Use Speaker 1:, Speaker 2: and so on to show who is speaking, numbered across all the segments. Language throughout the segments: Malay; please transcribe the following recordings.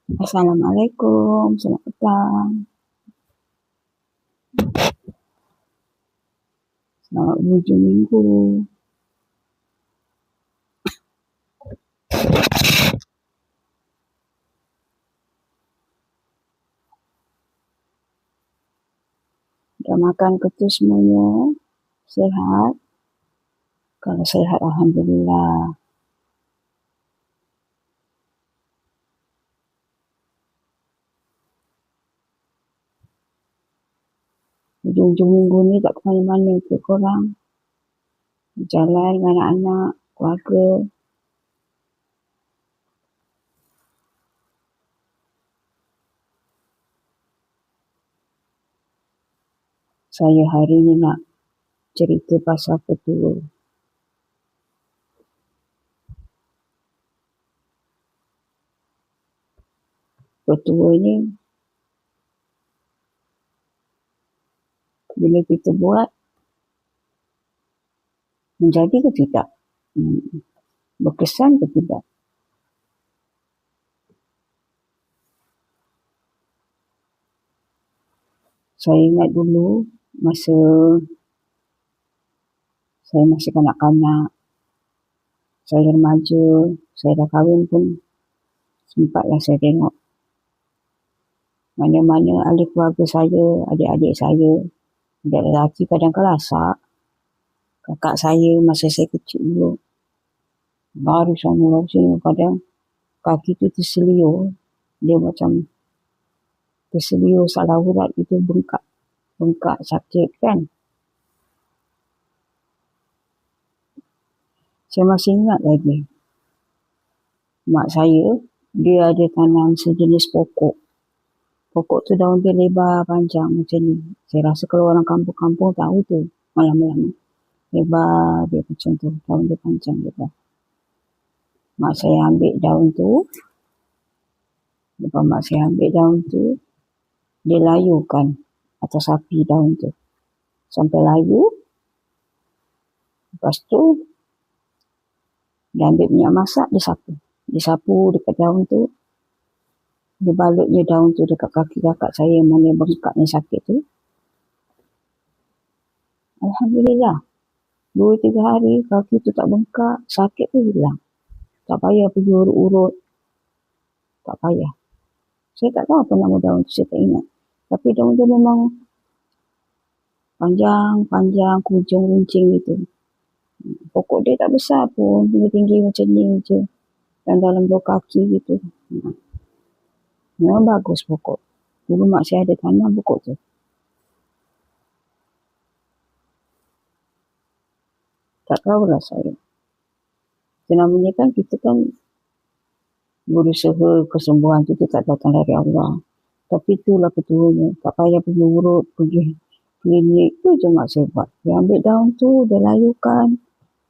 Speaker 1: Assalamualaikum, selamat petang. Selamat berhujung minggu. Dah makan ke tu semuanya? Sehat? Kalau sehat, Alhamdulillah. Hujung-hujung minggu ni tak ke mana-mana ke korang? Jalan dengan anak-anak, keluarga. Saya hari ni nak cerita pasal petua. Petua ni, bila kita buat, menjadi ke tidak? Berkesan ke tidak? Saya ingat dulu, masa saya masih kanak-kanak, saya remaja, saya dah kahwin pun, sempatlah saya tengok mana-mana ahli keluarga saya, adik-adik saya, adik lelaki kadang kelasak. Kakak saya masa saya kecil dulu, baru sana sini, kadang kaki tu terseliur. Dia macam terseliur salah urat itu, bengkak sakit kan. Saya masih ingat lagi, mak saya, dia ada tanam sejenis pokok. Pokok tu daun dia lebar panjang macam ni. Saya rasa kalau orang kampung-kampung tahu tu, malam-malam lebar dia macam tu, daun dia panjang lebar. Mak saya ambil daun tu, lepas mak saya ambil daun tu, dia layukan atas api daun tu. Sampai layu, lepas tu, dia ambil minyak masak, dia sapu. Dia sapu dekat daun tu, dia balutnya daun tu dekat kaki kakak saya mana bengkaknya sakit tu. Alhamdulillah, 2-3 hari kaki tu tak bengkak, sakit tu hilang. Tak payah pergi urut-urut. Tak payah. Saya tak tahu apa nama daun tu, saya tak ingat. Tapi daun dia memang panjang, kujung runcing gitu. Pokok dia tak besar pun, tinggi-tinggi macam ni je. Dan dalam 2 kaki gitu. Memang bagus pokok. Dulu mak saya ada tanam pokok tu. Tak tahulah saya. Namanya kan kita kan berusaha kesembuhan tu tak datang dari Allah. Tapi itulah petuanya. Tak payah pergi urut, pergi klinik tu je mak saya buat. Dia ambil daun tu, dia layukan.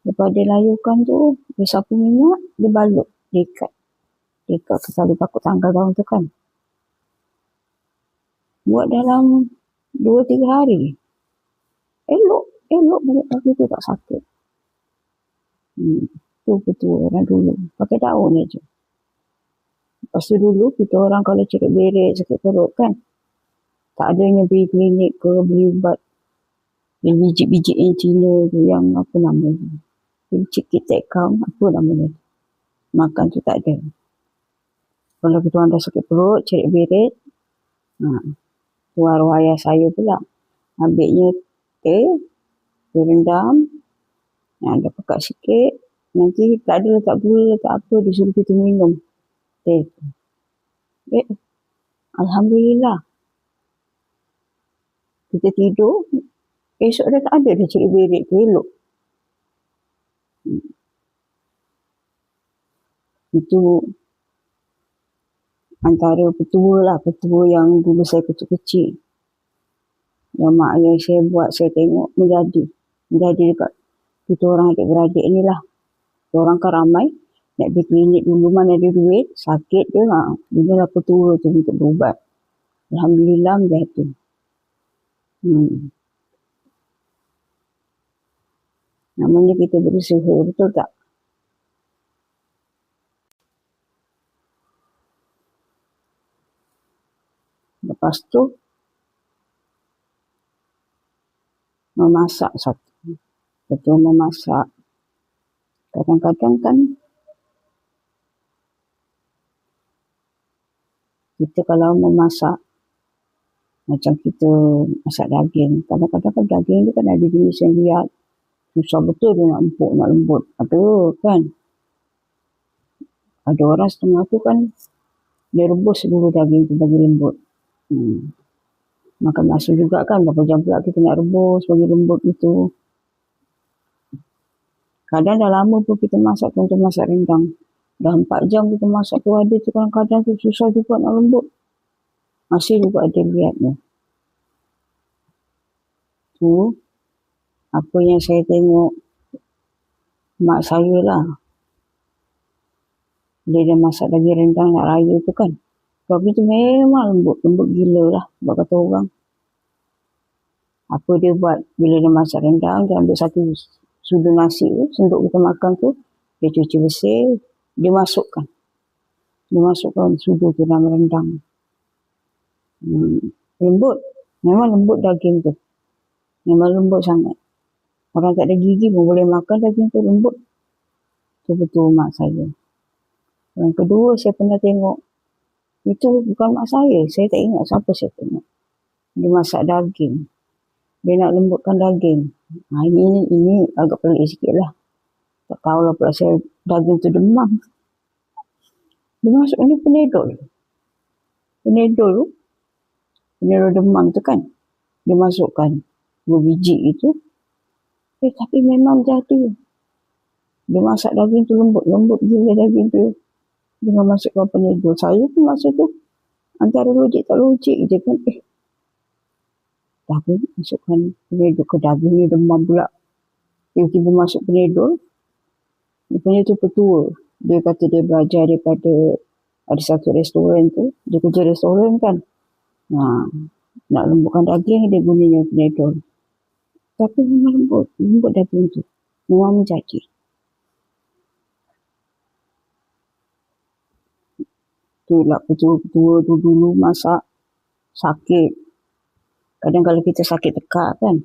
Speaker 1: Lepas dia layukan tu, dia sapu minyak, dia balut, dia ikat. Dia ikat ke tali bakut tanggal daun tu kan. Buat dalam 2-3 hari. Elok balik kaki tu tak sakit. Tu petua orang dulu. Pakai daun je. Lepas tu dulu, kita orang kalau cerit berik, sakit perut kan, tak adanya pergi klinik ke, beli ubat. Yang biji-biji yang Cina tu, yang apa nama tu. Biji kitek kau, apa nama tu. Makan tu tak ada. Kalau kita orang dah sakit perut, cerit berik, tu arwah ayah saya pula. Ambilnya teh, dia rendam, dia pekat sikit, nanti tak ada letak gula, letak apa, dia suruh kita minum teh tu. Alhamdulillah. Kita tidur, esok dah tak ada dah cerit berik tu, elok. Itu antara petua yang dulu saya kecil-kecil. Yang mak ayah saya buat, saya tengok menjadi dekat kita orang adik-beradik ni lah. Kita orang kan ramai, nak pergi klinik dulu mana ada duit, sakit je lah. Inilah petua tu untuk berubat. Alhamdulillah menjadi. Namanya kita berusaha, betul tak? Lepas tu, memasak satu. Betul memasak. Kadang-kadang kan, kita kalau memasak, macam kita masak daging. Kadang-kadang kan daging tu kan ada jenis yang liat. Susah betul dia nak empuk, nak lembut. Ada kan. Ada orang setengah tu kan, dia rebus dulu daging tu bagi lembut. Makan masa juga kan, berapa jam pula kita nak rebus bagi lembut itu. Kadang dah lama pun kita masak, contoh masak rendang. Dah 4 jam kita masak tu ada tu kadang-kadang tu susah juga nak lembut. Masih juga ada liatnya. Tu, apa yang saya tengok mak saya lah. Dia masak daging rendang nak raya tu kan. Tapi tu memang lembut gila lah, buat kata orang. Apa dia buat, bila dia masak rendang, dia ambil satu sudu nasi tu, senduk kita makan tu, dia cuci bersih, dia masukkan sudu tu dalam rendang. Lembut, memang lembut daging tu. Memang lembut sangat. Orang tak ada gigi pun boleh makan daging tu lembut. Tu betul mak saya. Yang kedua, saya pernah tengok, itu bukan mak saya tak ingat siapa saya tengok. Dia masak daging. Dia nak lembutkan daging. Ini agak pelik sikit lah. Tak tahulah pula saya daging tu demam. Dia masuk ni penedol demam tu kan. Dia masukkan 2 biji itu. Tapi memang jadi. Dia masak daging tu lembut gila daging tu. Dia masukkan penedol. Saya pun masa tu antara logik tak logik je kan. Tapi masukkan penedol ke daging ni demam pula. Tiba-tiba masuk penedol. Rupanya tu petua. Dia kata dia belajar daripada ada satu restoran tu. Dia kerja restoran kan. Nak lembutkan daging dia gunanya penedol. Tapi memang lembut daging tu. Memang menjadi. Itulah petua dulu masak sakit. Kadang kalau kita sakit tekak kan.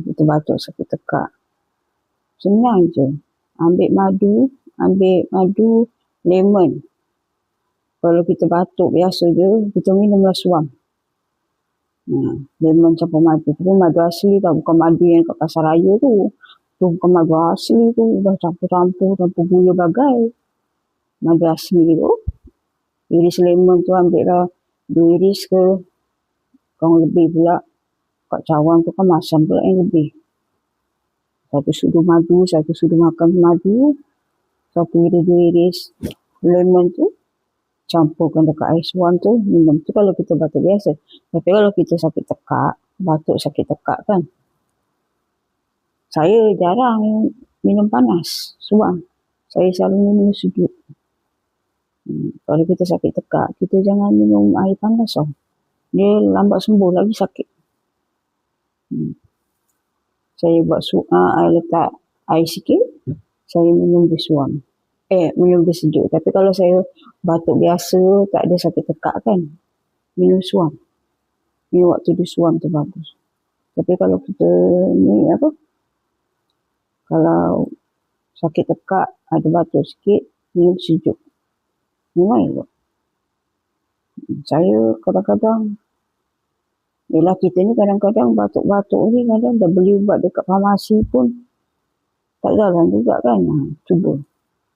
Speaker 1: Kita batuk sakit tekak. Senang je. Ambil madu, lemon. Kalau kita batuk biasa je, kita minumlah suam. Lemon campur madu. Tapi madu asli tau, bukan madu yang kat pasar raya tu. Tu bukan madu asli tu. Dah campur gula bagai. Madu asli tu. Iris lemon tu ambil lah 2 iris ke. Kurang lebih pula. Kat cawan tu kan masam pula yang lebih. Satu sudu madu, satu sudu makan madu. 1 iris, 2 iris lemon tu. Campurkan dekat air suam tu, minum. Tu kalau kita batuk biasa. Tapi kalau kita sakit tekak, batuk sakit tekak kan. Saya jarang minum panas, suam. Saya selalu minum sejuk. Kalau kita sakit tekak, kita jangan minum air panas tau. Dia lambat sembuh, lagi sakit. Saya buat letak air sikit, saya minum bersuam. Minum bersejuk. Tapi kalau saya batuk biasa, tak ada sakit tekak kan, minum suam. Minum waktu dia suam tu bagus. Tapi kalau kita kalau sakit tekak, ada batuk sikit, minum sejuk. Memang elok. Saya kadang-kadang, yelah kita ni kadang-kadang batuk-batuk ni kadang dah beli ubat dekat farmasi pun tak jalan juga kan. Cuba.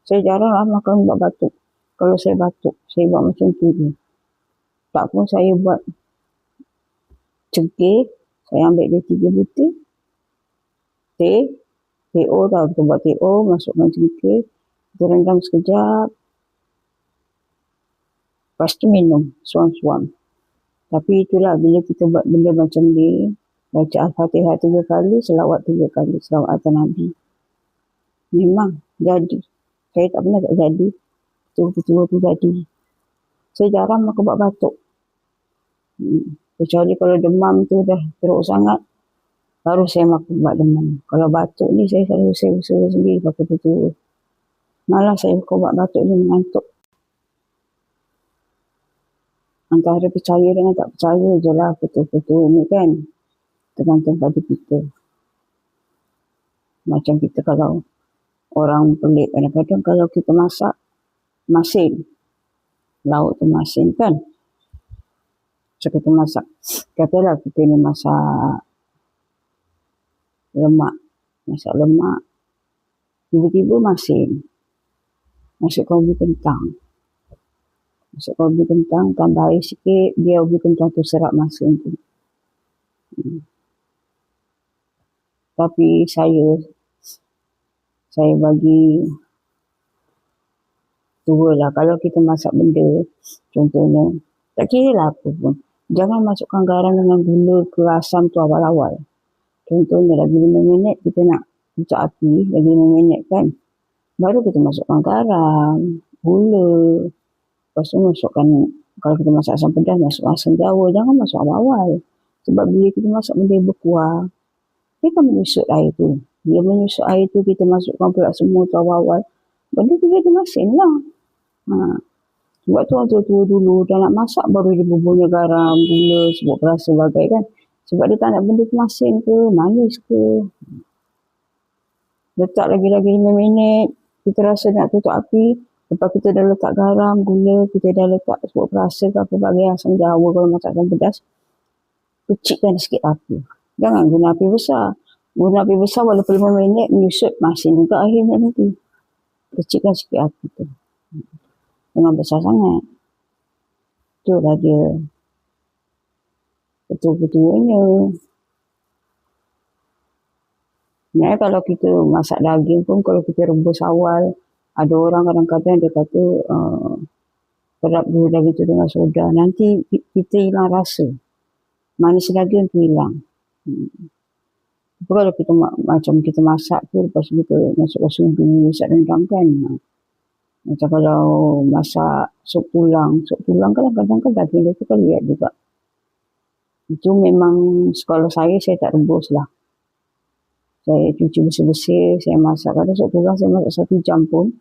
Speaker 1: Saya jarang lah makan ubat batuk. Kalau saya batuk, saya buat macam tu je. Tak pun saya buat cengkeh, saya ambil dia 3 butir. TO tau, kita buat TO, masukkan cengkeh, kita rendam sekejap. Lepas tu minum, suam-suam. Tapi itulah, bila kita buat benda macam ni, baca Al-Fatihah 3 kali, selawat 3 kali, selawat atas Nabi. Memang jadi. Saya tak pernah tak jadi. Betul-betul tu jadi. Saya jarang makan ubat batuk. Kecuali kalau demam tu dah teruk sangat, baru saya makan ubat demam. Kalau batuk ni saya selalu usaha sendiri pakai betul. Malah saya makan ubat batuk ni mengantuk. Antara percaya dengan tak percaya je lah betul-betul ni kan. Tergantung pada kita. Macam kita kalau orang pelik kadang-kadang kalau kita masak masin. Lauk tu masin kan. So kita masak. Katalah kita ni masak lemak. Masak lemak. Tiba-tiba masin. Masukkan ubi kentang. Masukkan ubi kentang, tambah air sikit, biar ubi kentang tu serap masin tu. Tapi saya bagi dua lah. Kalau kita masak benda, contohnya, tak kira lah apa pun. Jangan masukkan garam dengan gula ke asam tu awal-awal. Contohnya lagi 5 minit kita nak buka api, lagi 5 minit kan. Baru kita masukkan garam, gula. Lepas tu masukkan, kalau kita masak asam pedas, masuk asam jawa. Jangan masuk awal-awal. Sebab bila kita masak benda berkuah, dia akan menyusut air tu. Bila menyusut air tu, kita masukkan pula semua tu awal-awal. Benda tu jadi masin lah. Sebab tu orang tua-tua dulu, dah nak masak baru dia bubuhnya garam, gula, sebut perasa bagai kan. Sebab dia tak nak benda tu masin ke, manis ke. Letak lagi-lagi 5 minit, kita rasa nak tutup api. Lepas kita dah letak garam, gula, kita dah letak sebut perasa ke apa bagai asam jawa kalau masakkan pedas. Kecikkan sikit api. Jangan guna api besar. Guna api besar walaupun 5 minit menyusut masin juga akhirnya nanti. Kecikkan sikit api tu. Jangan besar sangat. Itulah dia. Betul-betulnya. Sebenarnya kalau kita masak daging pun, kalau kita rebus awal, ada orang kadang-kadang dia kata perap dulu daging tu dengan soda. Nanti kita hilang rasa. Manis daging tu hilang. Tapi kalau kita macam kita masak tu, lepas tu kita masukkan sudu, masak rendang kan. Macam kalau masak sup tulang kadang-kadang kan daging dia tu kan lihat juga. Itu memang, kalau saya tak rebus lah. Saya cuci bersih-bersih, saya masak. Kadang sup tulang saya masak 1 jam pun.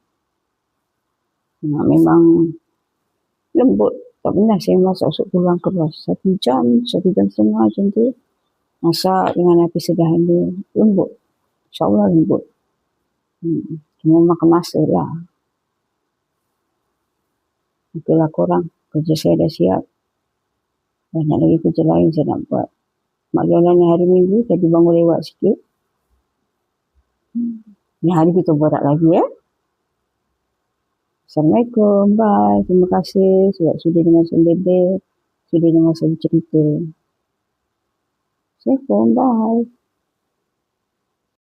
Speaker 1: Memang lembut. Tak pernah saya masak sup tulang keras. 1 jam, 1 jam setengah macam tu. Masak dengan api sederhana. Lembut. InsyaAllah lembut. Cuma makan masa lah. Itulah korang. Kerja saya dah siap. Banyak lagi kerja lain saya nak buat. Mak jalan hari Minggu, tadi bangun lewat sikit. Ni hari kita borak lagi ya. Assalamualaikum. Bye. Terima kasih sebab sudah dengan saya bebel. Sudah dengan saya cerita. Assalamualaikum. Bye.